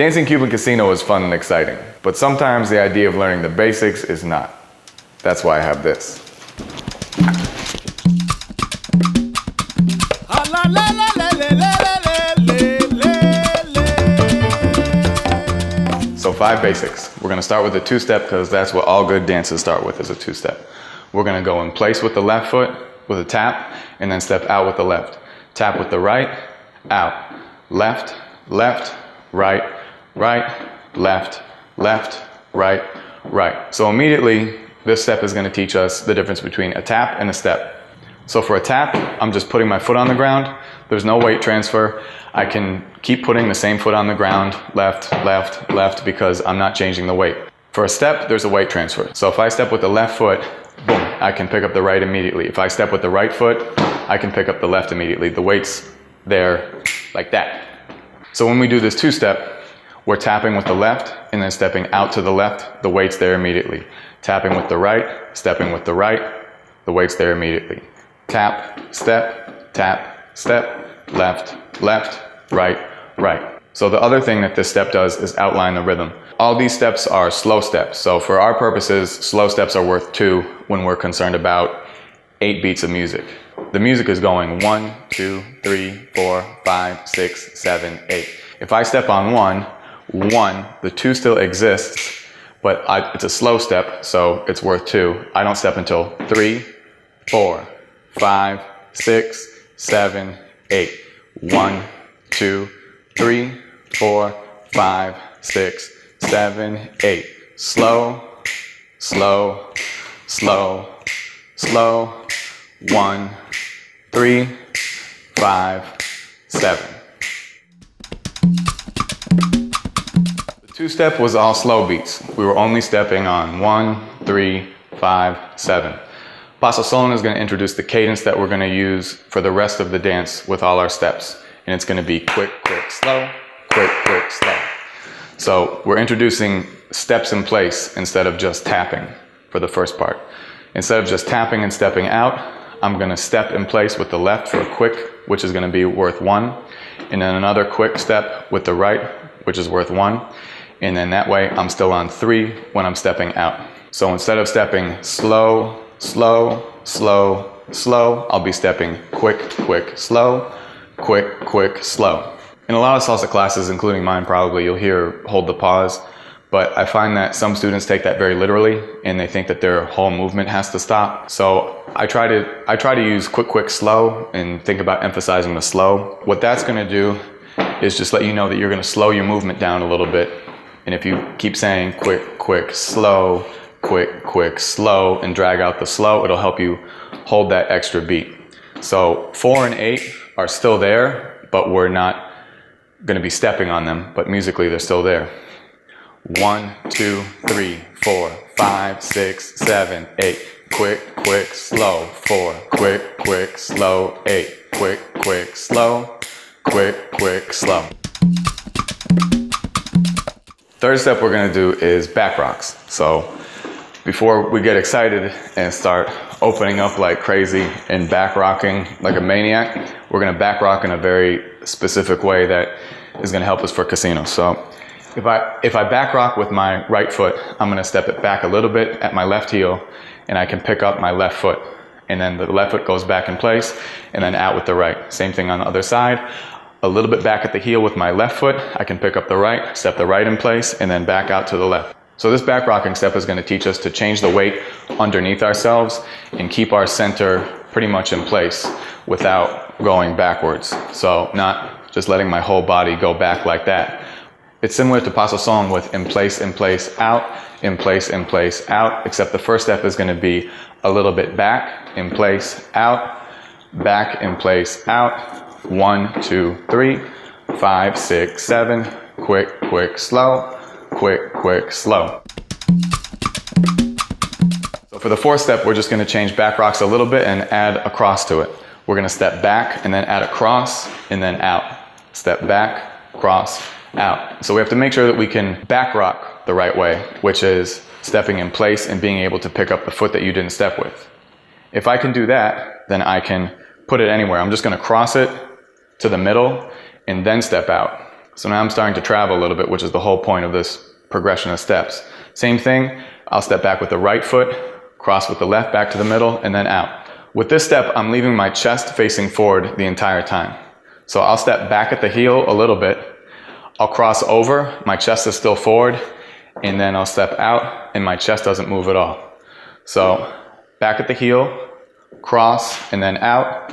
Dancing Cuban Casino is fun and exciting, but sometimes the idea of learning the basics is not. That's why I have this. So 5 basics. We're gonna start with a 2-step because that's what all good dances start with, is a 2-step. We're gonna go in place with the left foot with a tap, and then step out with the left. Tap with the right, out. Left, left, right, right, left, left, right, right. So immediately, this step is gonna teach us the difference between a tap and a step. So for a tap, I'm just putting my foot on the ground. There's no weight transfer. I can keep putting the same foot on the ground, left, left, left, because I'm not changing the weight. For a step, there's a weight transfer. So if I step with the left foot, boom, I can pick up the right immediately. If I step with the right foot, I can pick up the left immediately. The weight's there like that. So when we do this 2-step, we're tapping with the left and then stepping out to the left. The weight's there immediately. Tapping with the right, stepping with the right, the weight's there immediately. Tap, step, left, left, right, right. So the other thing that this step does is outline the rhythm. All these steps are slow steps. So for our purposes, slow steps are worth 2 when we're concerned about 8 beats of music. The music is going 1, 2, 3, 4, 5, 6, 7, 8. If I step on 1, the 2 still exists, but it's a slow step, so it's worth 2. I don't step until 3, 4, 5, 6, 7, 8. 1, 2, 3, 4, 5, 6, 7, 8. Slow, slow, slow, slow. 1, 3, 5, 7. The 2-step was all slow beats. We were only stepping on 1, 3, 5, 7. Paso is going to introduce the cadence that we're going to use for the rest of the dance with all our steps. And it's going to be quick, quick, slow, quick, quick, slow. So we're introducing steps in place instead of just tapping for the first part. Instead of just tapping and stepping out, I'm going to step in place with the left for a quick, which is going to be worth 1. And then another quick step with the right, which is worth 1. And then that way I'm still on 3 when I'm stepping out. So instead of stepping slow, slow, slow, slow, I'll be stepping quick, quick, slow, quick, quick, slow. In a lot of salsa classes, including mine probably, you'll hear hold the pause, but I find that some students take that very literally and they think that their whole movement has to stop. So I try to use quick, quick, slow and think about emphasizing the slow. What that's gonna do is just let you know that you're gonna slow your movement down a little bit. And if you keep saying quick, quick, slow, quick, quick, slow, and drag out the slow, it'll help you hold that extra beat. So 4 and 8 are still there, but we're not gonna be stepping on them, but musically they're still there. 1, 2, 3, 4, 5, 6, 7, 8. Quick, quick, slow. 4, quick, quick, slow. 8, quick, quick, slow. Quick, quick, slow. Third step we're gonna do is back rocks. So before we get excited and start opening up like crazy and back rocking like a maniac, we're gonna back rock in a very specific way that is gonna help us for casino. So if I back rock with my right foot, I'm gonna step it back a little bit at my left heel, and I can pick up my left foot. And then the left foot goes back in place, and then out with the right. Same thing on the other side. A little bit back at the heel with my left foot, I can pick up the right, step the right in place, and then back out to the left. So this back rocking step is gonna teach us to change the weight underneath ourselves and keep our center pretty much in place without going backwards. So not just letting my whole body go back like that. It's similar to paso son with in place, out, in place, out, except the first step is gonna be a little bit back, in place, out, back, in place, out. 1, 2, 3, 5, 6, 7, quick, quick, slow, quick, quick, slow. So for the fourth step, we're just gonna change back rocks a little bit and add a cross to it. We're gonna step back and then add a cross and then out. Step back, cross, out. So we have to make sure that we can back rock the right way, which is stepping in place and being able to pick up the foot that you didn't step with. If I can do that, then I can put it anywhere. I'm just gonna cross it to the middle and then step out. So now I'm starting to travel a little bit, which is the whole point of this progression of steps. Same thing, I'll step back with the right foot, cross with the left back to the middle, and then out. With this step, I'm leaving my chest facing forward the entire time. So I'll step back at the heel a little bit, I'll cross over, my chest is still forward, and then I'll step out and my chest doesn't move at all. So back at the heel, cross, and then out,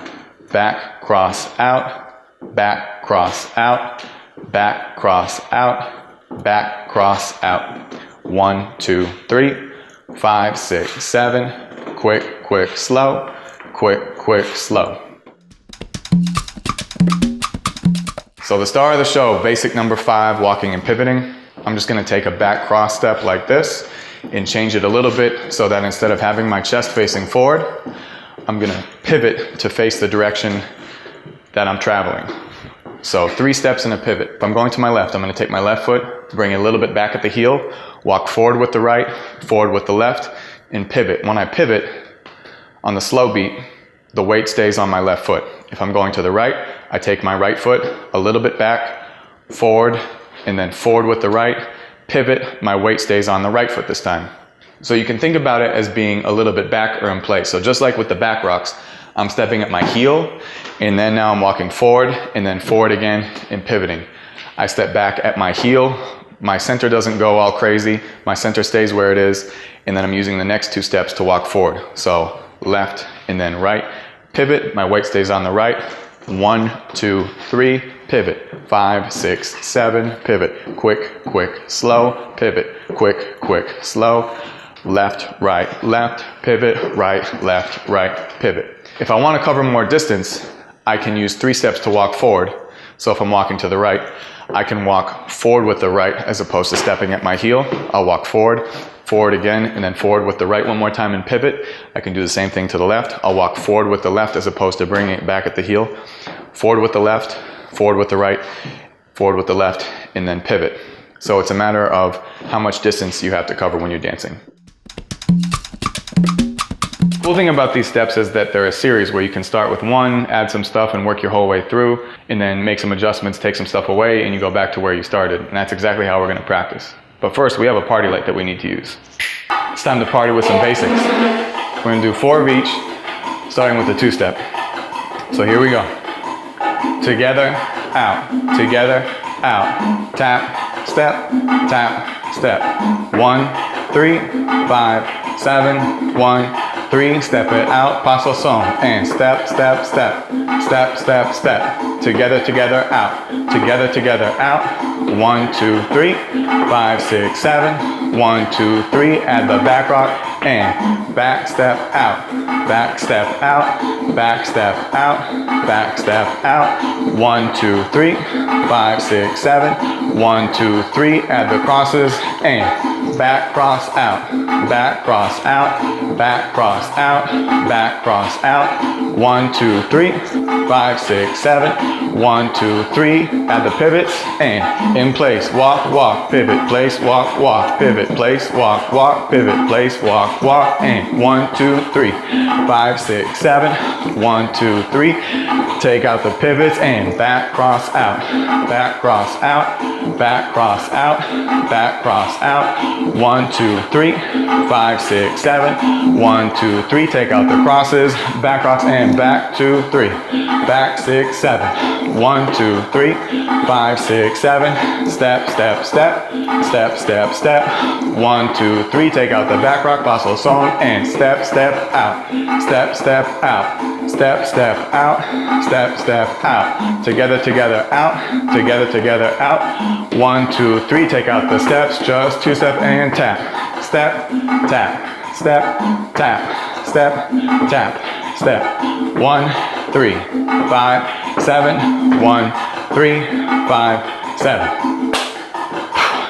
back, cross, out, back, cross, out, back, cross, out, back, cross, out. 1, 2, 3, 5, 6, 7, quick, quick, slow, quick, quick, slow. So the star of the show, basic number 5, walking and pivoting. I'm just gonna take a back cross step like this and change it a little bit so that instead of having my chest facing forward, I'm gonna pivot to face the direction that I'm traveling. So 3 steps in a pivot. If I'm going to my left, I'm gonna take my left foot, bring it a little bit back at the heel, walk forward with the right, forward with the left, and pivot. When I pivot on the slow beat, the weight stays on my left foot. If I'm going to the right, I take my right foot a little bit back, forward, and then forward with the right, pivot, my weight stays on the right foot this time. So you can think about it as being a little bit back or in place. So just like with the back rocks, I'm stepping at my heel, and then now I'm walking forward, and then forward again, and pivoting. I step back at my heel, my center doesn't go all crazy, my center stays where it is, and then I'm using the next 2 steps to walk forward. So left and then right, pivot, my weight stays on the right, 1, 2, 3, pivot, 5, 6, 7, pivot, quick, quick, slow, pivot, quick, quick, slow, left, right, pivot, right, left, pivot. If I want to cover more distance, I can use 3 steps to walk forward. So if I'm walking to the right, I can walk forward with the right as opposed to stepping at my heel. I'll walk forward, forward again, and then forward with the right one more time and pivot. I can do the same thing to the left. I'll walk forward with the left as opposed to bringing it back at the heel. Forward with the left, forward with the right, forward with the left, and then pivot. So it's a matter of how much distance you have to cover when you're dancing. The cool thing about these steps is that they're a series where you can start with one, add some stuff and work your whole way through, and then make some adjustments, take some stuff away, and you go back to where you started. And that's exactly how we're going to practice. But first, we have a party light that we need to use. It's time to party with some basics. We're going to do 4 of each, starting with the 2-step. So here we go. Together, out, tap, step, 1, 3, 5, 7, 1, 3, step it out, paso son, and step, step, step, step, step, step, together, out, 1, 2, 3, 5, 6, 7, 1, 2, 3, add the back rock, and back step out, back step out, back step out, back step out, 1, 2, 3, 5, 6, 7, 1, 2, 3, add the crosses, and back cross out, back cross out, back cross out, back cross out, 1, 2, 3, 5, 6, 7, 1, 2, 3, add the pivots, and in place, walk, walk, pivot, place, walk, walk, pivot, place, walk, walk, pivot, place, walk, walk, and 1, 2, 3, 5, 6, 7, 1, 2, 3, take out the pivots, and back cross out, back cross out, back cross out, back cross out, 1, 2, 3, 5, 6, 7, 1, 2, 3, take out the crosses, back rocks, and back 2, 3, back 6, 7, 1, 2, 3, 5, 6, 7, step, step, step, step, step, step, 1, 2, 3, take out the back rock, paso son, and step, step out, step, step out, step, step out, step, step out, together, out, 1, 2, 3, take out the steps, just 2 step and tap, step, tap, step, tap, step, tap, step, 1, 3, 5, 7, 1, 3, 5, 7.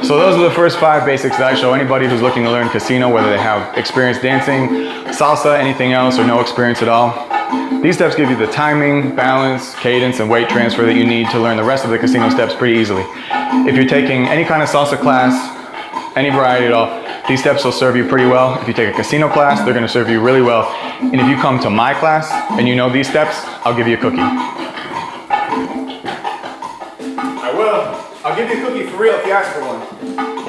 So those are the first 5 basics that I show anybody who's looking to learn casino, whether they have experience dancing, salsa, anything else, or no experience at all. These steps give you the timing, balance, cadence, and weight transfer that you need to learn the rest of the casino steps pretty easily. If you're taking any kind of salsa class, any variety at all, these steps will serve you pretty well. If you take a casino class, they're going to serve you really well. And if you come to my class and you know these steps, I'll give you a cookie. I will. I'll give give you a cookie for real if you ask for one.